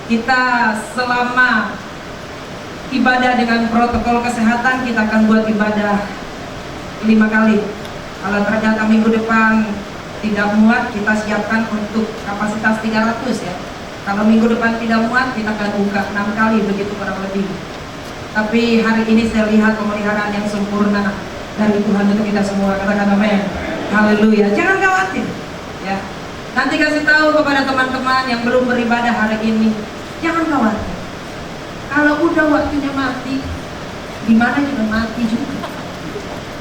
kita selama ibadah dengan protokol kesehatan, kita akan buat ibadah 5 kali. Kalau ternyata minggu depan tidak muat, kita siapkan untuk kapasitas 300 ya. Kalau minggu depan tidak muat, kita akan buka 6 kali, begitu kurang lebih. Tapi hari ini saya lihat pemeliharaan yang sempurna dari Tuhan untuk kita semua. Katakan amin. Haleluya. Jangan khawatir ya. Nanti kasih tahu kepada teman-teman yang belum beribadah hari ini, jangan khawatir. Kalau udah waktunya mati, di mana juga mati juga.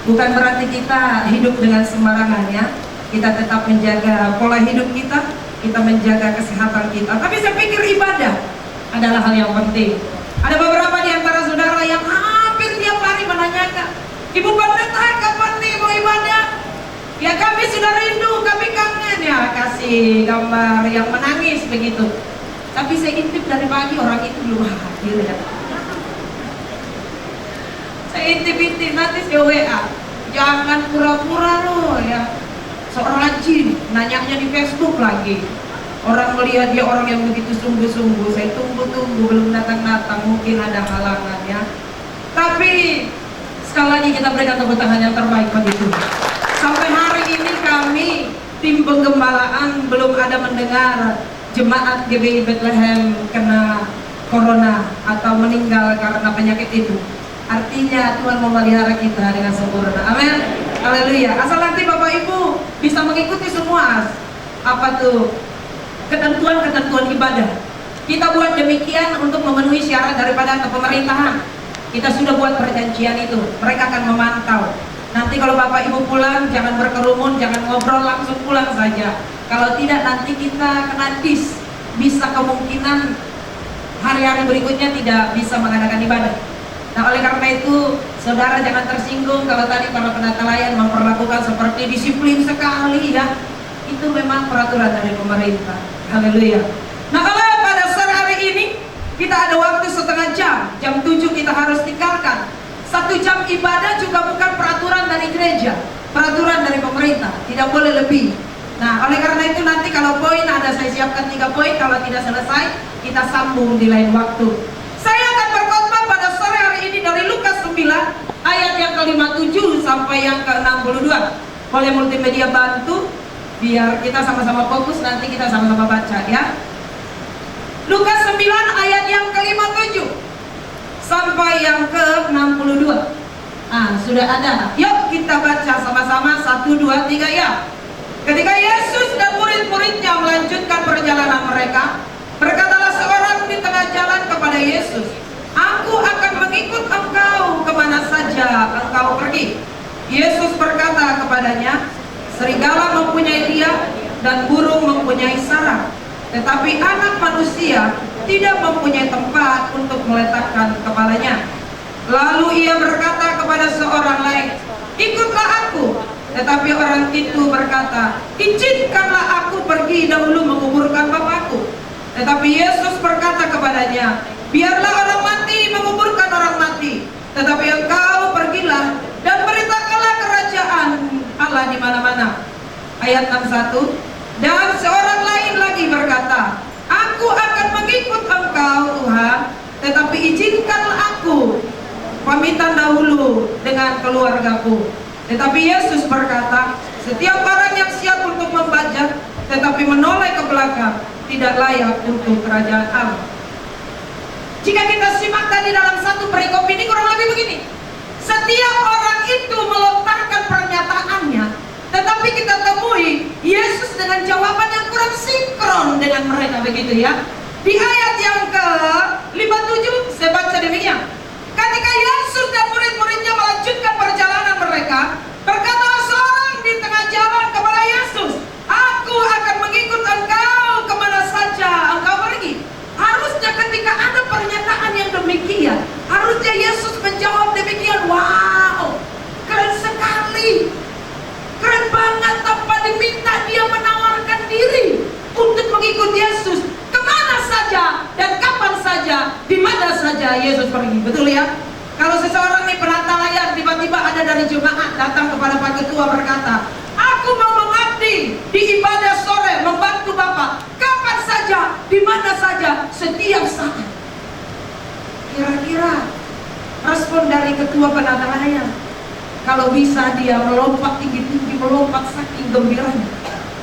Bukan berarti kita hidup dengan sembarangan ya. Kita tetap menjaga pola hidup kita, kita menjaga kesehatan kita. Tapi saya pikir ibadah adalah hal yang penting. Ada beberapa di antara saudara yang hampir tiap hari menanyakan, Ibu Pendeta, kapan nih mau ibadah? Ya kami sudah rindu, kami kangen ya. Kasih gambar yang menangis begitu. Tapi saya intip dari pagi, orang itu belum hadir ya. Saya intip-intip, nanti saya WA, jangan pura-pura loh ya. Seorang rajin, nanyanya di Facebook lagi. Orang melihat dia orang yang begitu sungguh-sungguh. Saya tunggu-tunggu, belum datang-datang, mungkin ada halangan ya. Tapi sekali lagi kita berikan tepuk tangan yang terbaik bagi Tuhan. Sampai hari ini kami, tim penggembalaan, belum ada mendengar jemaat GBI Bethlehem kena corona atau meninggal karena penyakit itu. Artinya Tuhan memelihara kita dengan sempurna. Amin. Haleluya. Asal nanti Bapak Ibu bisa mengikuti semua apa tuh ketentuan-ketentuan ibadah. Kita buat demikian untuk memenuhi syarat daripada pemerintahan. Kita sudah buat perjanjian itu. Mereka akan memantau. Nanti kalau Bapak Ibu pulang, jangan berkerumun, jangan ngobrol, langsung pulang saja. Kalau tidak, nanti kita kena bisa kemungkinan hari-hari berikutnya tidak bisa mengadakan ibadah. Nah, oleh karena itu, saudara jangan tersinggung kalau tadi para pendeta layan memperlakukan seperti disiplin sekali ya. Itu memang peraturan dari pemerintah. Haleluya. Nah, kalau pada sore hari ini kita ada waktu setengah jam, jam 7 kita harus tinggalkan. 1 jam ibadah juga bukan peraturan dari gereja, peraturan dari pemerintah, tidak boleh lebih. Nah, oleh karena itu nanti kalau poin ada, saya siapkan 3 poin. Kalau tidak selesai, kita sambung di lain waktu. Saya akan berkhotbah pada sore hari ini dari Lukas 9 ayat yang ke-57 sampai yang ke-62. Boleh multimedia bantu biar kita sama-sama fokus, nanti kita sama-sama baca ya. Lukas 9 ayat yang ke-57 sampai yang ke-62. Nah, sudah ada. Yuk kita baca sama-sama, 1, 2, 3 ya. Ketika Yesus dan murid-muridnya melanjutkan perjalanan mereka, berkatalah seorang di tengah jalan kepada Yesus, "Aku akan mengikut engkau kemana saja engkau pergi." Yesus berkata kepadanya, "Serigala mempunyai liang dan burung mempunyai sarang, tetapi anak manusia tidak mempunyai tempat untuk meletakkan kepalanya." Lalu ia berkata kepada seorang lain, "Ikutlah aku." Tetapi orang itu berkata, "Izinkanlah aku pergi dahulu menguburkan bapakku." Tetapi Yesus berkata kepadanya, "Biarlah orang mati menguburkan orang mati, tetapi engkau pergilah dan beritakanlah kerajaan Allah di mana-mana." Ayat 61. Dan seorang lain lagi berkata, "Aku akan mengikut engkau Tuhan, tetapi izinkanlah aku pamitan dahulu dengan keluargaku." Tetapi Yesus berkata, "Setiap orang yang siap untuk membajak tetapi menoleh ke belakang tidak layak untuk kerajaan Allah." Jika kita simak tadi dalam satu perikop ini kurang lebih begini. Setiap orang itu melontarkan pernyataannya, tetapi kita temui Yesus dengan jawaban yang kurang sinkron dengan mereka begitu ya. Di ayat yang ke-57 saya baca demikian. Ketika Yesus dan murid-muridnya melanjutkan perjalanan mereka, berkatalah seorang di tengah jalan kepada Yesus, "Aku akan mengikut engkau kemana saja engkau pergi." Harusnya ketika ada pernyataan yang demikian, harusnya Yesus menjawab demikian, "Wow, keren sekali, keren banget, tanpa diminta dia menawarkan diri untuk mengikut Yesus kemana saja dan kapan saja, di mana saja Yesus pergi." Betul ya? Kalau seseorang nih penata layar tiba-tiba ada dari jemaat datang kepada Pak Ketua berkata, "Aku mau mengabdi di ibadah sore, membantu Bapak kapan saja, di mana saja, setiap Kira-kira respon dari ketua penata layang, kalau bisa dia melompat tinggi-tinggi, melompat saking gembiranya.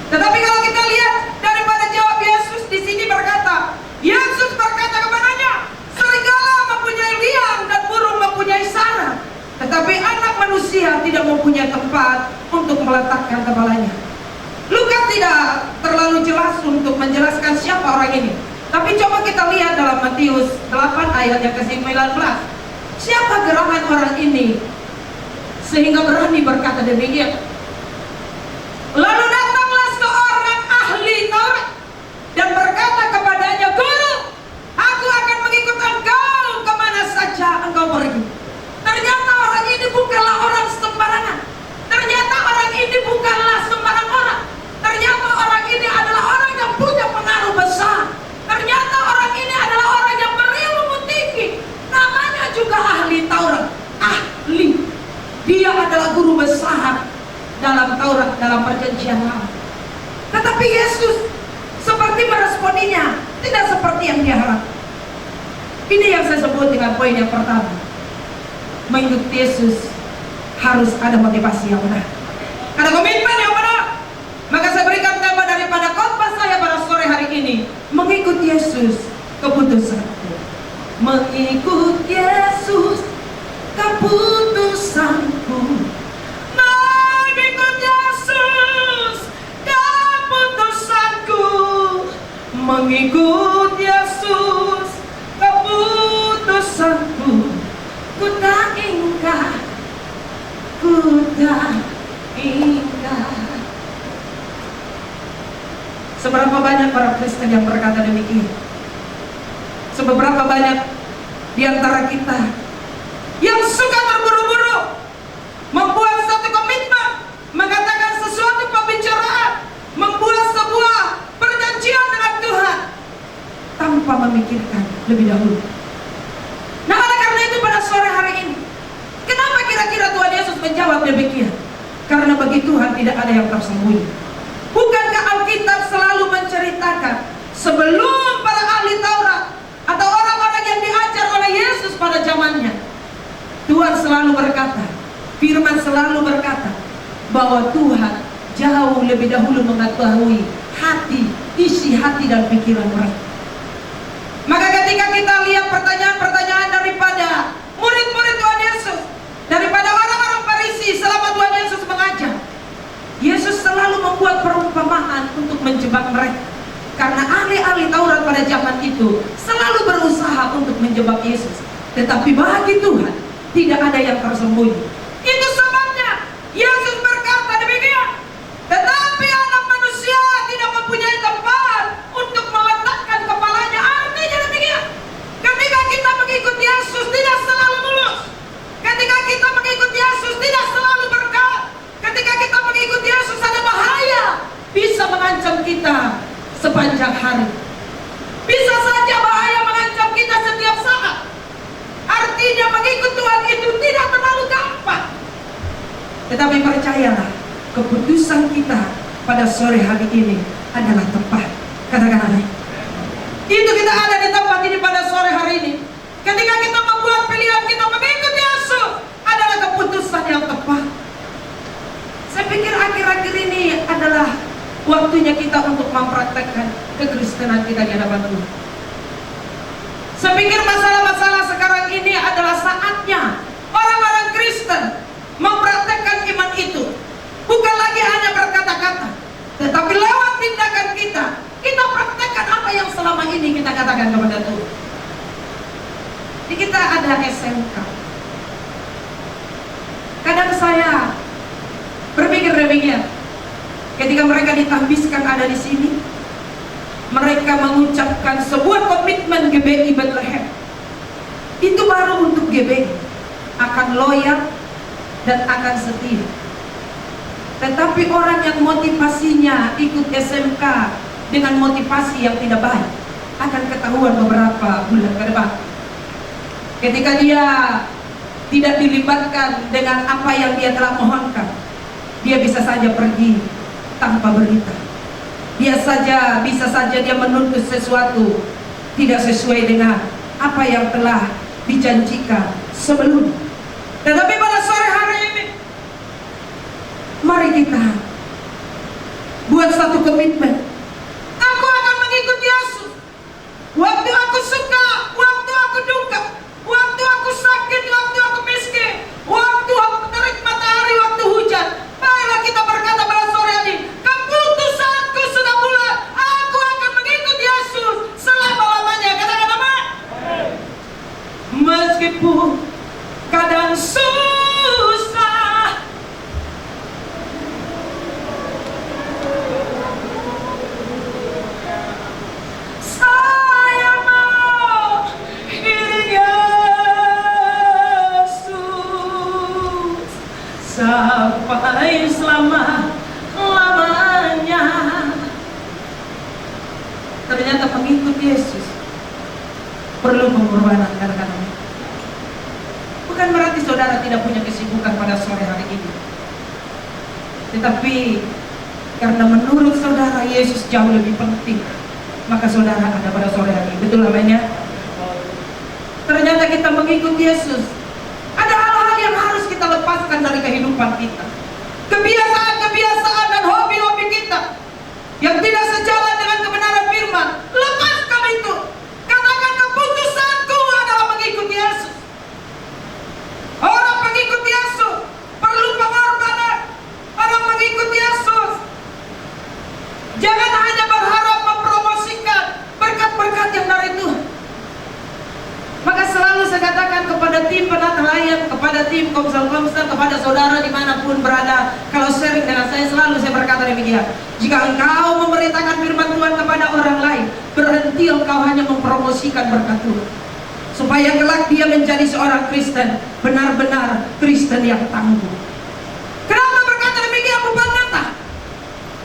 Tetapi kalau kita lihat daripada jawab Yesus di sini berkata, Yesus berkata kepadanya, serigala mempunyai liang dan burung mempunyai sarang, tetapi anak manusia tidak mempunyai tempat untuk meletakkan kepalanya. Lukas tidak terlalu jelas untuk menjelaskan siapa orang ini. Tapi coba kita lihat dalam Matius 8 ayat yang ke-19. Siapa gerangan orang ini sehingga berani berkata demikian? Lalu datanglah seorang ahli Taurat dan berkata kepadanya, Guru, aku akan mengikut engkau kemana saja engkau pergi. Ternyata orang ini bukanlah orang sembarangan. Ternyata orang ini bukanlah sembarang orang. Ternyata orang ini adalah orang yang punya pengaruh besar. Ternyata orang ini adalah orang yang berilmu tinggi. Namanya juga ahli Taurat. Ahli. Dia adalah guru besar dalam Taurat, dalam perjanjian lama. Tetapi Yesus seperti meresponinya tidak seperti yang dia harapkan. Ini yang saya sebut dengan poin yang pertama. Mengikut Yesus harus ada motivasi yang benar, ada komitmen yang benar. Maka saya berikan tema daripada khotbah saya pada sore hari ini, mengikut Yesus keputusanku. Mengikut Yesus keputusanku. Mengikut Yesus keputusanku. Mengikut Yesus keputusanku. Ku tak ingkar, ku tak ingkar. Seberapa banyak para Kristen yang berkata demikian? Seberapa banyak di antara kita yang suka terburu-buru membuat satu komitmen, mengatakan sesuatu pembicaraan, membuat sebuah perjanjian dengan Tuhan tanpa memikirkan lebih dahulu. Nah, oleh karena itu pada sore hari ini, kenapa kira-kira Tuhan Yesus menjawab demikian? Karena bagi Tuhan tidak ada yang tersembunyi. Bukankah Alkitab selalu menceritakan sebelum para ahli Taurat atau orang-orang yang diajar oleh Yesus pada zamannya, Tuhan selalu berkata, firman selalu berkata bahwa Tuhan jauh lebih dahulu mengetahui hati, isi hati dan pikiran mereka. Maka ketika kita lihat pertanyaan-pertanyaan daripada murid-murid Tuhan Yesus, daripada orang-orang Farisi selama Tuhan Yesus mengajar, Yesus selalu membuat perumpamaan untuk menjebak mereka. Karena ahli-ahli Taurat pada zaman itu selalu berusaha untuk menjebak Yesus. Tetapi bagi Tuhan tidak ada yang tersembunyi. Itu sebabnya Yesus berkata demikian. Tetapi anak manusia tidak mempunyai tempat untuk meletakkan kepalanya. Artinya demikian. Ketika kita mengikut Yesus tidak selalu mulus. Ketika kita mengikut Yesus tidak selalu berkat. Ketika kita mengikut Yesus ada bahaya bisa mengancam kita sepanjang hari. Bisa saja bahaya mengancam kita setiap saat. Artinya mengikut Tuhan itu tidak terlalu gampang. Tetapi percayalah, keputusan kita pada sore hari ini adalah tepat. Katakan amin. Itu kita ada di tempat ini pada sore hari ini. Ketika kita membuat pilihan kita mengikut Yesus adalah keputusan yang tepat. Saya pikir akhir-akhir ini adalah waktunya kita untuk mempraktekkan kekristenan kita di hadapan Tuhan. Saya pikir masalah-masalah sekarang ini adalah saatnya orang-orang Kristen mempraktekkan iman itu. Bukan lagi hanya berkata-kata, tetapi lewat tindakan kita, kita praktekkan apa yang selama ini kita katakan kepada Tuhan. Jadi kita ada SMK. Kadang saya berpikir demikian. Ketika mereka ditambiskan ada di sini, mereka mengucapkan sebuah komitmen GBI Bethlehem. Itu baru untuk GBI akan loyal dan akan setia. Tetapi orang yang motivasinya ikut SMK dengan motivasi yang tidak baik akan ketahuan beberapa bulan ke depan. Ketika dia tidak dilibatkan dengan apa yang dia telah mohonkan, dia bisa saja pergi tanpa berita. Bisa saja dia menuntut sesuatu tidak sesuai dengan apa yang telah dijanjikan sebelum. Tetapi pada sore hari ini, mari kita buat satu komitmen. Aku akan mengikuti Yesus. Waktu aku suka, waktu aku duka, waktu aku sakit, waktu aku miskin, waktu aku terik matahari, waktu hujan. Marilah kita berkata pada sore hari, keputusanku sudah bulat. Aku akan mengikuti Yesus selama-lamanya. Katakan apa? Meskipun kadang susah, saya mau iring Yesus sampai selama-lamanya. Ternyata mengikuti Yesus perlu pengorbanan. Kadang-kadang bukan berarti saudara tidak punya kesibukan pada sore hari ini, tetapi karena menurut saudara Yesus jauh lebih penting, maka saudara ada pada sore hari. Betul namanya? Ternyata kita mengikuti Yesus, ada hal-hal yang harus kita lepaskan dari kehidupan kita. Kebiasaan-kebiasaan dan hobi-hobi kita yang tidak sejalan dengan kebenaran firman, lepaskan itu. Katakan, keputusanku adalah mengikuti Yesus. Orang mengikuti Yesus perlu pengorbanan. Orang mengikuti Yesus jangan hanya berharap mempromosikan berkat-berkat yang dari Tuhan. Maka selalu saya katakan kepada tim penata layan, kepada tim komsel-komsel, kepada saudara dimanapun berada, kalau sharing dengan saya, selalu saya berkata demikian. Jika engkau memberitakan firman Tuhan kepada orang lain, berhenti engkau hanya mempromosikan berkat Tuhan, supaya kelak dia menjadi seorang Kristen, benar-benar Kristen yang tangguh. Kenapa berkata demikian Bapak Nata?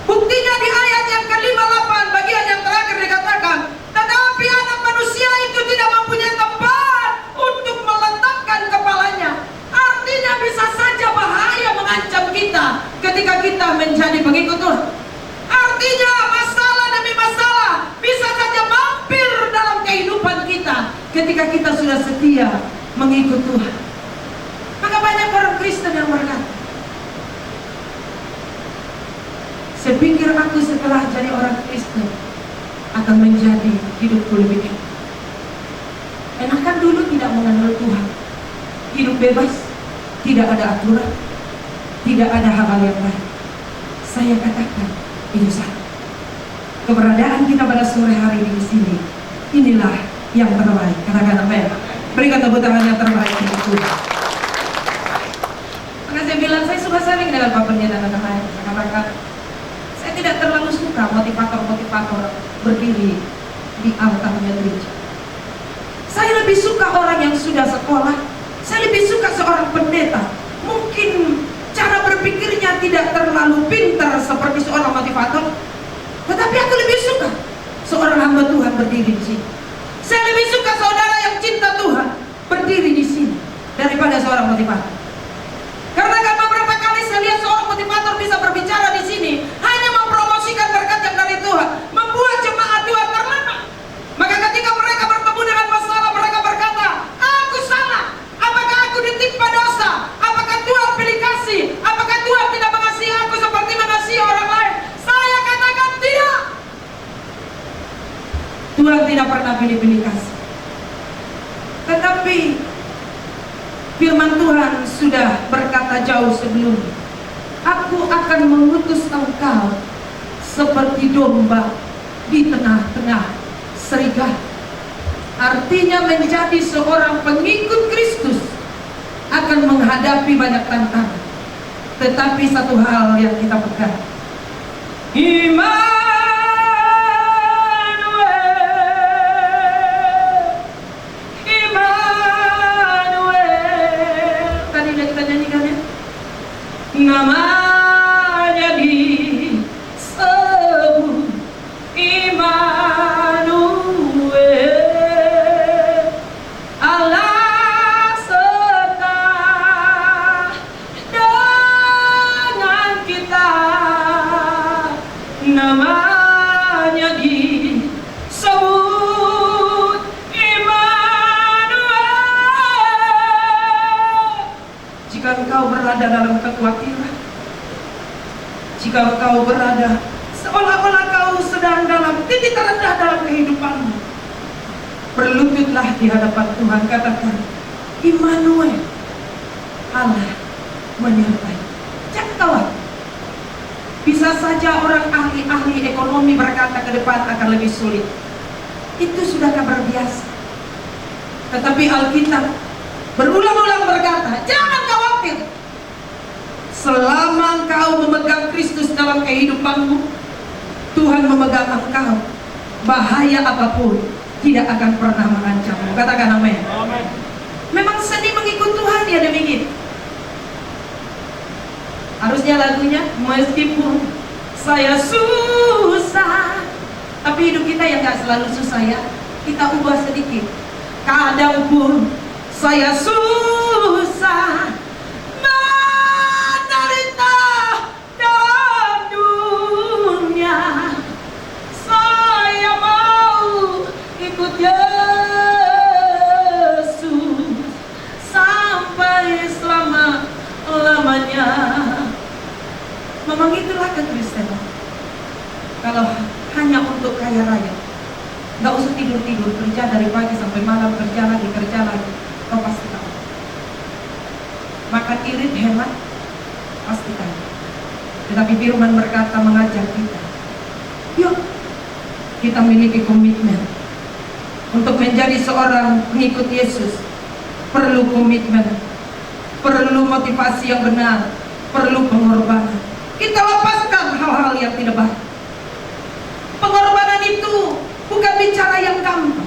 Buktinya di ayat yang ke-58 bagian yang terakhir dikatakan, tetapi anak manusia itu tidak mempunyai tempat untuk meletakkan kepalanya. Artinya bisa saja bahaya mengancam kita ketika kita menjadi pengikut Tuhan. Artinya masalah demi masalah bisa saja mampir dalam kehidupan kita ketika kita sudah setia mengikut Tuhan. Maka banyak orang Kristen yang berkata, saya pikir aku setelah jadi orang Kristen akan menjadi hidupku lebih enak. Enakan dulu tidak mengenal Tuhan, hidup bebas, tidak ada aturan, tidak ada hal-hal yang lain. Saya katakan itu salah. Keberadaan kita pada sore hari di sini, inilah yang terbaik. Katakan amin. Berikan tepuk tangan yang terbaik untuk Tuhan. Maka saya bilang, saya suka sharing dengan Pak Pendeta dan lain. Saya katakan, saya tidak terlalu suka motivator-motivator berdiri di altarnya gereja. Saya lebih suka orang yang sudah sekolah. Saya lebih suka seorang pendeta. Mungkin cara berpikirnya tidak terlalu pintar seperti seorang motivator, tetapi aku lebih suka seorang hamba Tuhan berdiri di sini. Saya lebih suka saudara yang cinta Tuhan berdiri di sini daripada seorang motivator. Karena kan beberapa kali saya lihat seorang motivator bisa berbicara di sini hanya mempromosikan berkat yang dari Tuhan, membuat jemaat Tuhan terlemah. Maka ketika mereka bertemu dengan masalah, mereka berkata, aku salah. Apakah aku ditimpa dosa? Apakah Tuhan pilih kasih? Apakah Tuhan tidak mengasihi aku seperti mengasihi orang lain? Saya katakan tidak. Tuhan tidak pernah pilih-pilih kasih. Tetapi firman Tuhan sudah berkata jauh sebelumnya, aku akan mengutus engkau seperti domba di tengah-tengah serigala. Artinya menjadi seorang pengikut Kristus akan menghadapi banyak tantangan. Tetapi satu hal yang kita pegang, tadi udah kita nyanyikan ya, namanya disebut Immanuel, Allah serta dengan kita. Namanya disebut Immanuel. Jika engkau berada dalam kekhawatiran, jika engkau berada seolah-olah kau sedang dalam titik terendah dalam kehidupanmu, berlututlah di hadapan Tuhan, katakan, Immanuel, Allah menyertai. Jangan khawatir. Bisa saja orang ahli-ahli ekonomi berkata ke depan akan lebih sulit. Itu sudah kabar biasa. Tetapi Alkitab berulang-ulang berkata, jangan khawatir. Selama engkau memegang Kristus dalam kehidupanmu, Tuhan memegang engkau. Bahaya apapun tidak akan pernah mengancammu. Katakan amin. Memang sedih mengikut Tuhan, ya demikian. Harusnya lagunya, meskipun saya susah, tapi hidup kita yang gak selalu susah ya. Kita ubah sedikit. Kadang pun saya susah menderita dalam dunia, saya mau ikut Yesus sampai selama-lamanya. Memang itulah kekristenan. Kalau hanya untuk kaya raya, nggak usah tidur-tidur, kerja dari pagi sampai malam, kerja lagi, kau pasti tahu. Makan irit, hemat, pasti tahu. Tetapi firman berkata mengajar kita, yuk kita miliki komitmen. Untuk menjadi seorang pengikut Yesus perlu komitmen, perlu motivasi yang benar, perlu pengorbanan. Kita lepaskan hal-hal yang tidak baik. Pengorbanan itu bukan bicara yang gampang.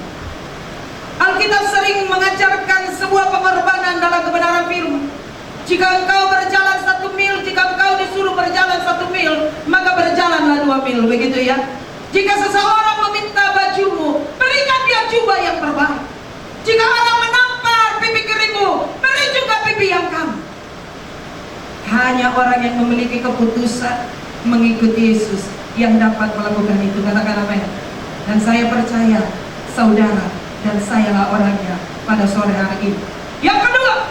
Alkitab sering mengajarkan sebuah pengorbanan dalam kebenaran firman. Jika engkau berjalan 1 mil, jika engkau disuruh berjalan 1 mil, maka berjalanlah 2 mil, begitu ya. Jika seseorang meminta bajumu, berikan dia jubah yang terbaik. Jika orang menampar pipi kirimu, beri juga pipi yang kamu. Hanya orang yang memiliki keputusan mengikuti Yesus yang dapat melakukan itu. Katakan amin. Dan saya percaya saudara dan sayalah orangnya pada sore hari ini. Yang kedua,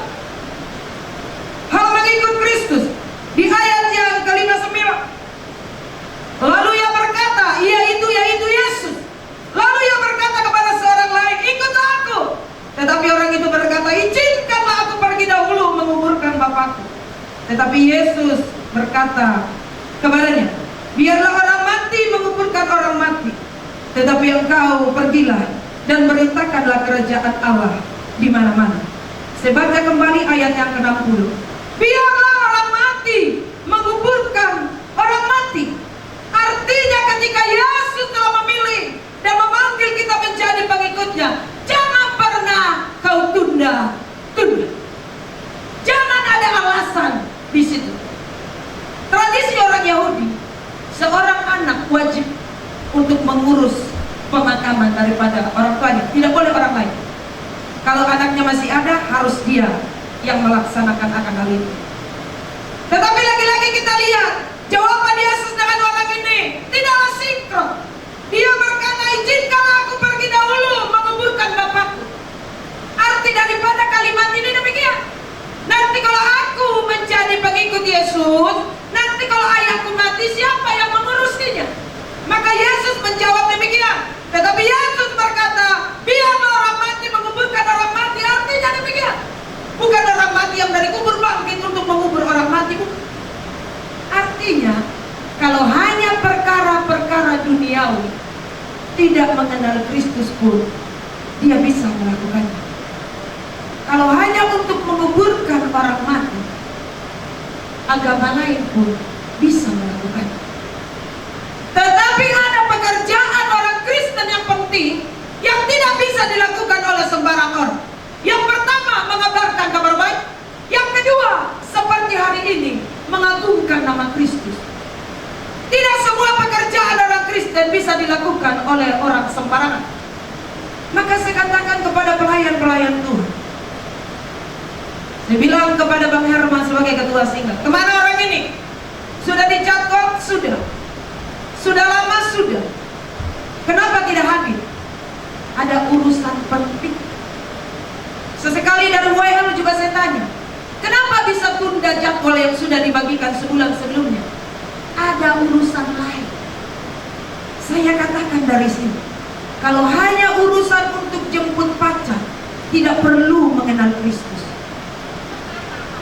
hal mengikut Kristus di ayat yang ke-59. Lalu ia berkata, yaitu Yesus. Lalu ia berkata kepada seorang lain, ikutlah aku. Tetapi orang itu berkata, izinkanlah aku pergi dahulu menguburkan Bapakku. Tetapi Yesus berkata kepadanya, biarlah orang mati menguburkan orang mati, tetapi engkau pergilah dan beritakanlah kerajaan Allah di mana-mana. Saya baca kembali ayat yang ke-60. Biarlah orang mati menguburkan orang mati. Artinya ketika Yesus telah memilih dan memanggil kita menjadi pengikutnya, jangan pernah kau tunda. Jangan ada alasan di situ. Tradisi orang Yahudi, seorang anak wajib untuk mengurus pemakaman daripada orang tuanya, tidak boleh orang lain. Kalau anaknya masih ada, harus dia yang melaksanakan akan hal itu. Tetapi lagi-lagi kita lihat jawaban Yesus dengan orang ini tidaklah sinkron. Dia berkata, izinkanlah aku pergi dahulu menguburkan Bapakku. Arti daripada kalimat ini demikian, nanti kalau aku menjadi pengikut Yesus, nanti kalau ayahku mati, siapa yang mengurusinya? Maka Yesus menjawab demikian. Tetapi Yesus berkata, biarlah orang mati menguburkan orang mati. Artinya demikian, bukan orang mati yang dari kubur bangkit untuk mengubur orang mati, bukan. Artinya, kalau hanya perkara-perkara duniawi, tidak mengenal Kristus pun, dia bisa melakukannya. Kalau hanya untuk menguburkan orang mati, agama lain pun bisa melakukannya. Tetapi ada pekerjaan orang Kristen yang penting yang tidak bisa dilakukan oleh sembarang orang. Yang pertama, mengabarkan kabar baik. Yang kedua, seperti hari ini, mengagungkan nama Kristus. Tidak semua pekerjaan orang Kristen bisa dilakukan oleh orang sembarangan. Maka saya katakan kepada pelayan-pelayan Tuhan, saya bilang kepada Bang Herman sebagai ketua singgah, kemana orang ini? Sudah dicatat? Sudah. Sudah lama? Sudah. Kenapa tidak hadir? Ada urusan penting. Sesekali dari WL juga saya tanya, kenapa bisa ada jadwal yang sudah dibagikan sebulan sebelumnya. Ada urusan lain. Saya katakan dari sini, kalau hanya urusan untuk jemput pacar, tidak perlu mengenal Kristus.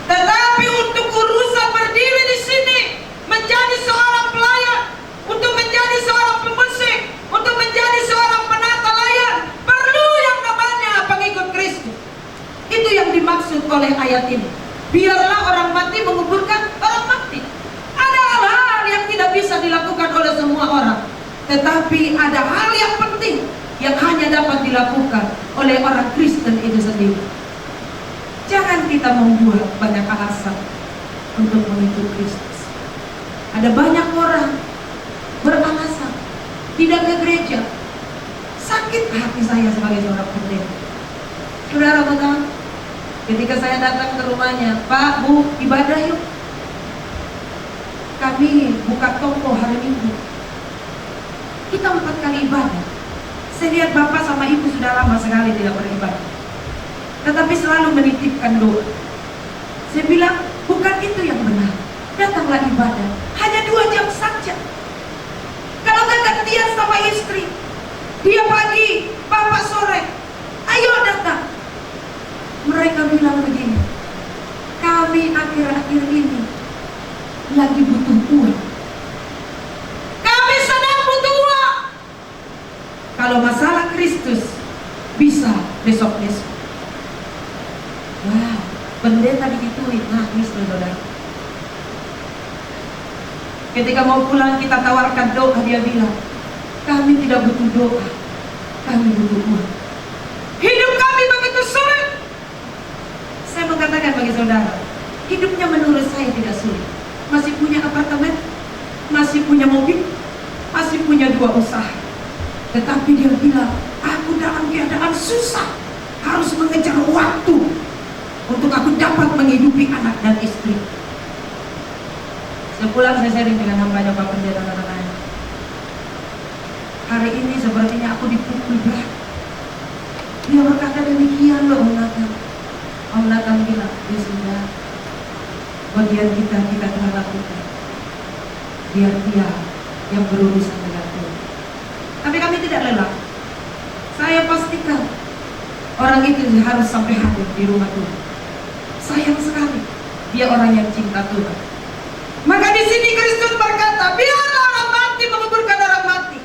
Tetapi untuk urusan berdiri di sini, menjadi seorang pelayan, untuk menjadi seorang pemusik, untuk menjadi seorang penata layar, perlu yang namanya pengikut Kristus. Itu yang dimaksud oleh ayat ini. Biarlah orang mati menguburkan orang mati. Ada hal-hal yang tidak bisa dilakukan oleh semua orang, tetapi ada hal yang penting yang hanya dapat dilakukan oleh orang Kristen itu sendiri. Jangan kita membuat banyak alasan untuk mengikut Kristus. Ada banyak orang beralasan tidak ke gereja. Sakit hati saya sebagai seorang pendeta. Saudara betul? Ketika saya datang ke rumahnya, Pak, Bu, ibadah yuk. Kami buka toko hari Minggu. Kita 4 kali ibadah. Saya lihat Bapak sama Ibu sudah lama sekali tidak beribadah, tetapi selalu menitipkan doa. Saya bilang, bukan itu yang benar. Datanglah ibadah, hanya 2 jam saja. Kalau nggak gantian sama istri, dia pagi, Bapak sore, ayo datang. Mereka bilang begini, kami akhir-akhir ini lagi butuh uang. Kami sedang butuh uang. Kalau masalah Kristus, bisa besok-besok. Wow, pendeta digituin, nangis saudara. Ketika mau pulang kita tawarkan doa, dia bilang, kami tidak butuh doa, kami butuh uang. Hidup kami begitu sulit. Saya mengatakan bagi saudara, hidupnya menurut saya tidak sulit. Masih punya apartemen, masih punya mobil, masih punya 2 usaha. Tetapi dia bilang, aku dalam keadaan susah, harus mengejar waktu untuk aku dapat menghidupi anak dan istri. Sepulang saya sharing dengan hambanya Pak Pendeta anak-anaknya. Hari ini sepertinya aku dipukul berat. Dia berkata demikian loh Om Nathan. Om Nathan bilang, ya sudah, bagian kita telah lakukan. Biar dia yang berurusan dengan Tuhan. Tapi kami tidak lelah. Saya pastikan orang itu harus sampai hadir di rumah Tuhan. Sayang sekali, dia orang yang cinta Tuhan. Maka di sini Kristus berkata, biarlah orang mati menguburkan orang mati.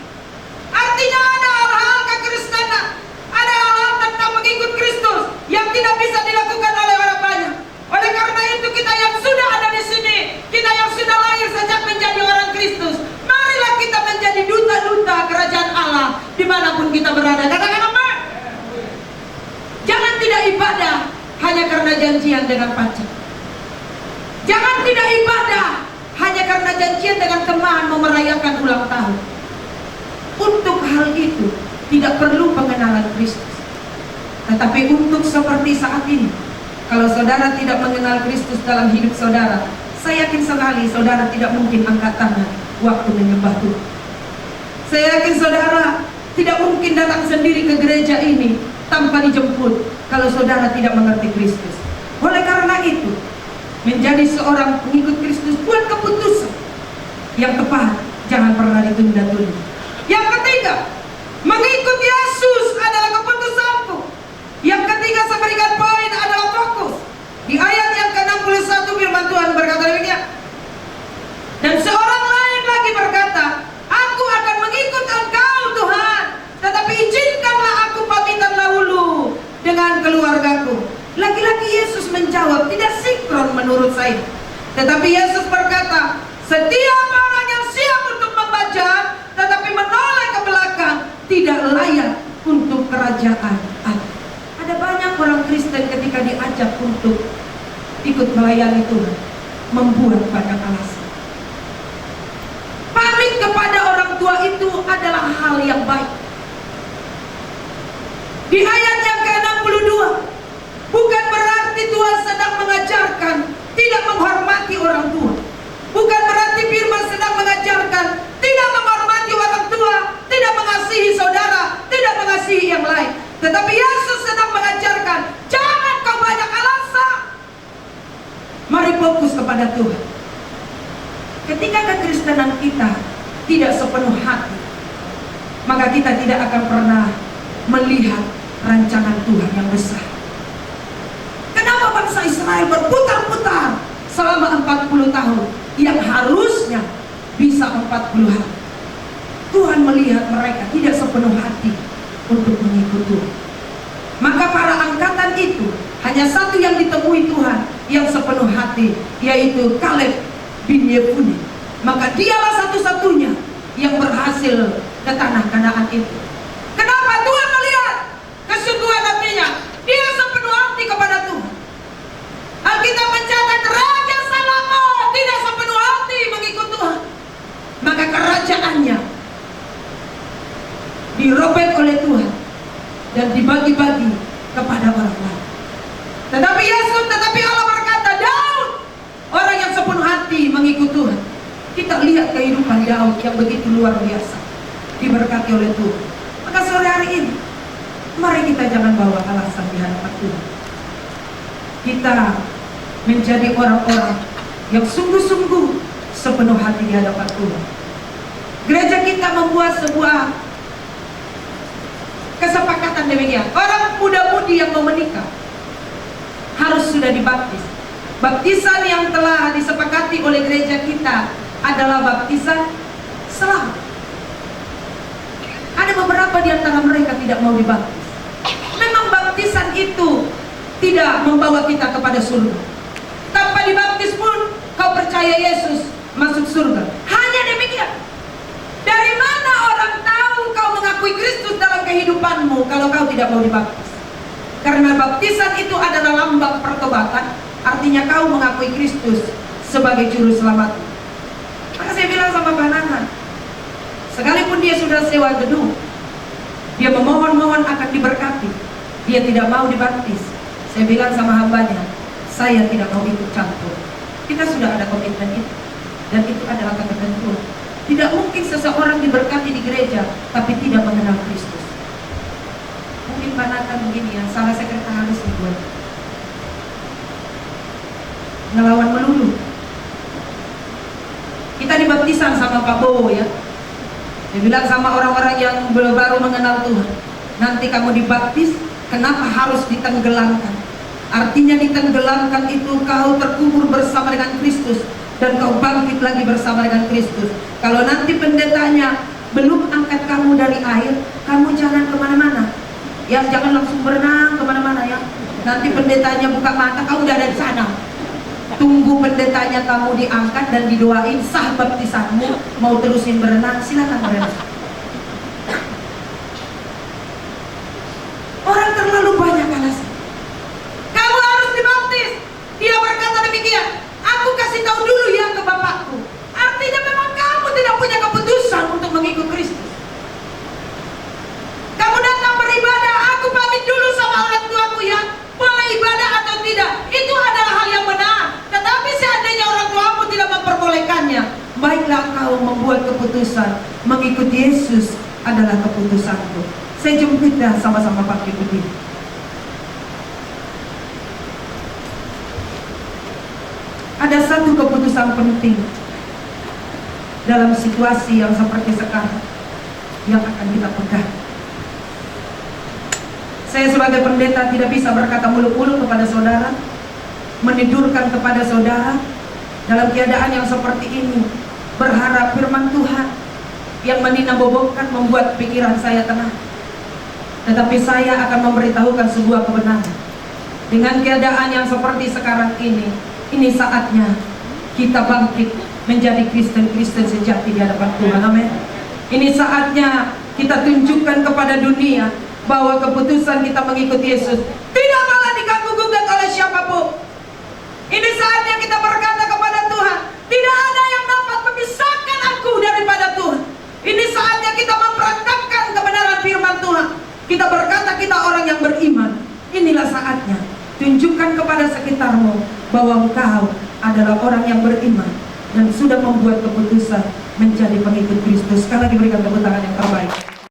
Artinya ada hal-hal kekristenan, ada hal-hal tentang mengikut Kristus yang tidak bisa dilakukan oleh orang banyak. Oleh karena itu kita yang sudah ada di sini, kita yang sudah lahir sejak menjadi orang Kristus, marilah kita menjadi duta-duta kerajaan Allah dimanapun kita berada. Katakan apa? Jangan tidak ibadah hanya karena janjian dengan pacar. Jangan tidak ibadah hanya karena janjian dengan teman mau merayakan ulang tahun. Untuk hal itu tidak perlu pengenalan Kristus. Tetapi untuk seperti saat ini, kalau saudara tidak mengenal Kristus dalam hidup saudara, saya yakin sekali saudara tidak mungkin angkat tangan waktu menyembah Tuhan. Saya yakin saudara tidak mungkin datang sendiri ke gereja ini tanpa dijemput kalau saudara tidak mengerti Kristus. Oleh karena itu, menjadi seorang pengikut Kristus buat keputusan yang tepat, jangan pernah ditunda-tunda. Yang ketiga, mengikut Yesus adalah keputusanku. Yang ketiga, saya berikan poin adalah fokus. Di ayat yang ke-61 firman Tuhan berkata demikian. Dan seorang lain lagi berkata, aku akan mengikut Engkau Tuhan, tetapi izinkanlah aku pamitan dahulu dengan keluargaku. Lagi-lagi Yesus menjawab, tidak sinkron menurut saya. Tetapi Yesus berkata, setiap orang yang siap untuk membaca tetapi menoleh ke belakang tidak layak untuk kerajaan Allah. Ada banyak orang Kristen ketika diajak untuk ikut melayani Tuhan membuat banyak alasan. Pamit kepada orang tua itu adalah hal yang baik. Di ayat yang ke-62, bukan berarti Tuhan sedang mengajarkan tidak menghormati orang tua. Bukan berarti firman sedang mengajarkan tidak menghormati orang tua, tidak mengasihi saudara, tidak mengasihi yang lain. Tetapi Yesus sedang mengajarkan, jangan kau banyak alasan. Mari Mari fokus kepada Tuhan. Ketika kekristenan kita tidak sepenuh hati, maka kita tidak akan pernah melihat rancangan Tuhan yang besar. Kenapa bangsa Israel berputar-putar selama 40 tahun yang harusnya bisa 40 hari? Tuhan melihat mereka tidak sepenuh hati untuk mengikut Tuhan. Maka para angkatan itu hanya satu yang ditemui Tuhan yang sepenuh hati, yaitu Kaleb bin Yefune. Maka dialah satu-satunya yang berhasil ke tanah Kanaan itu. Kenapa? Tuhan melihat kesungguhan hatinya. Dia sepenuh hati kepada Tuhan. Alkitab mencatat Raja Salomo tidak sepenuh hati mengikut Tuhan. Maka kerajaannya dirobek oleh Tuhan dan dibagi-bagi kepada orang lain. Tetapi Allah berkata, Daud, orang yang sepenuh hati mengikut Tuhan. Kita lihat kehidupan Daud yang begitu luar biasa, diberkati oleh Tuhan. Maka sore hari ini, mari kita jangan bawa alasan di hadapan Tuhan. Kita menjadi orang-orang yang sungguh-sungguh sepenuh hati di hadapan Tuhan. Gereja kita membuat sebuah kesepakatan demikian. Orang muda-mudi yang mau menikah harus sudah dibaptis. Baptisan yang telah disepakati oleh gereja kita adalah baptisan selamat. Ada beberapa di antara mereka tidak mau dibaptis. Memang baptisan itu tidak membawa kita kepada surga. Tanpa dibaptis pun kau percaya Yesus masuk surga. Hanya demikian. Dari mana orang tahu kau mengakui Kristus dalam kehidupanmu kalau kau tidak mau dibaptis? Karena baptisan itu adalah lambang pertobatan, artinya kau mengakui Kristus sebagai juru selamat. Maka saya bilang sama Pak Nana, sekalipun dia sudah sewa gedung, dia memohon-mohon akan diberkati, dia tidak mau dibaptis. Saya bilang sama hambanya, saya tidak mau ikut campur. Kita sudah ada komitmen itu, dan itu adalah ketentuan. Tidak mungkin seseorang diberkati di gereja tapi tidak mengenal Kristus. Mungkin Pak Nathan begini ya, salah sekretaris dibuat ngelawan melulu. Kita dibaptisan sama Pak Bowo ya. Dia bilang sama orang-orang yang baru mengenal Tuhan, nanti kamu dibaptis, kenapa harus ditenggelamkan? Artinya ditenggelamkan itu kau terkubur bersama dengan Kristus dan kau bangkit lagi bersama dengan Kristus. Kalau nanti pendetanya belum angkat kamu dari air, kamu jangan kemana-mana ya, jangan langsung berenang kemana-mana ya. Nanti pendetanya buka mata, kamu udah ada di sana. Tunggu pendetanya kamu diangkat dan didoain sah baptisanmu. Mau terusin berenang, silakan berenang. Orang terlalu banyak alasan. Kamu harus dibaptis. Dia berkata demikian, aku kasih tahu dulu ya ke bapakku. Artinya memang kamu tidak punya keputusan untuk mengikut Kristus. Kamu datang beribadah, aku pamit dulu sama orang tuaku ya, boleh ibadah atau tidak, itu adalah hal yang benar. Tetapi seandainya orang tuamu tidak memperbolehkannya, baiklah kau membuat keputusan mengikuti Yesus adalah keputusanku. Saya jemput dah sama-sama pakai begini. Ada satu keputusan penting dalam situasi yang seperti sekarang yang akan kita pegang. Saya sebagai pendeta tidak bisa berkata muluk-muluk kepada saudara, menidurkan kepada saudara dalam keadaan yang seperti ini, berharap firman Tuhan yang meninabobokkan membuat pikiran saya tenang. Tetapi saya akan memberitahukan sebuah kebenaran. Dengan keadaan yang seperti sekarang ini saatnya kita bangkit menjadi Kristen-Kristen sejati di hadapan Tuhan. Amin. Ini saatnya kita tunjukkan kepada dunia bahwa keputusan kita mengikuti Yesus tidak malah diganggu-gugat oleh siapapun. Ini saatnya kita berkata kepada Tuhan, tidak ada yang dapat memisahkan aku daripada Tuhan. Ini saatnya kita memperantapkan kebenaran firman Tuhan. Kita berkata kita orang yang beriman. Inilah saatnya tunjukkan kepada sekitarmu bahwa engkau adalah orang yang beriman dan sudah membuat keputusan menjadi pengikut Kristus. Sekali lagi berikan tepuk tangan.